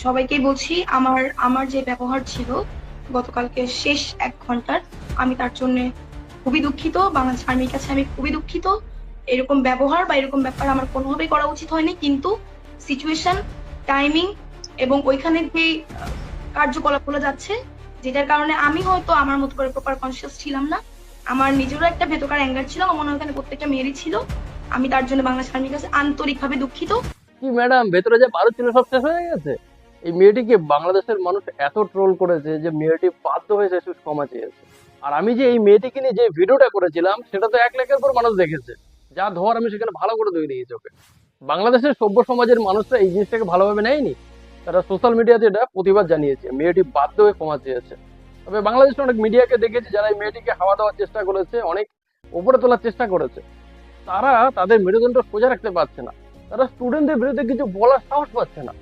সবাইকেই বলছি, আমার আমার যে ব্যবহার ছিল গতকালকে শেষ 1 ঘন্টার, আমি তার জন্য খুবই দুঃখিত। বাংলাদেশ আর্মির কাছে আমি খুবই দুঃখিত। এরকম ব্যবহার বা এরকম ব্যাপার আমার কোনোভাবেই করা উচিত হয়নি, কিন্তু সিচুয়েশন, টাইমিং এবং ওইখানে যে কার্যকলাপগুলো যাচ্ছে, যেটার কারণে আমি হয়তো আমার মতো করে প্রপার কনসিয়াস ছিলাম না। আমার নিজেরও একটা ভেতরকার অ্যাঙ্গার ছিল, আমার মনে হয় ওখানে প্রত্যেকটা মেয়েরই ছিল। আমি তার জন্য বাংলাদেশ আর্মির কাছে আন্তরিকভাবে দুঃখিত। কি ম্যাডাম, ভেতরে যে বারো ছিল সব শেষ হয়ে গেছে? এই মেয়েটিকে বাংলাদেশের মানুষ এত ট্রোল করেছে যে মেয়েটি বাধ্য হয়েছে ক্ষমা চেয়েছে। আর আমি যে এই মেয়েটিকে নিয়ে যে ভিডিওটা করেছিলাম সেটা তো 1 লাখের পর মানুষ দেখেছে। যা ধর আমি সেখানে ভালো করে ধুয়ে দিয়েছি ওকে। বাংলাদেশের সভ্য সমাজের মানুষরা এই জিনিসটাকে ভালোভাবে নেয়নি। তারা সোশ্যাল মিডিয়াতে এটা প্রতিবাদ জানিয়েছে, মেয়েটি বাধ্য হয়ে ক্ষমা চেয়েছে। তবে বাংলাদেশের অনেক মিডিয়াকে দেখেছি যারা এই মেয়েটিকে হাওয়া দেওয়ার চেষ্টা করেছে, অনেক উপরে তোলার চেষ্টা করেছে। তারা তাদের মেরুদণ্ড সোজা রাখতে পারছে না। তারা স্টুডেন্টদের বিরুদ্ধে কিছু বলার সাহস পাচ্ছে না।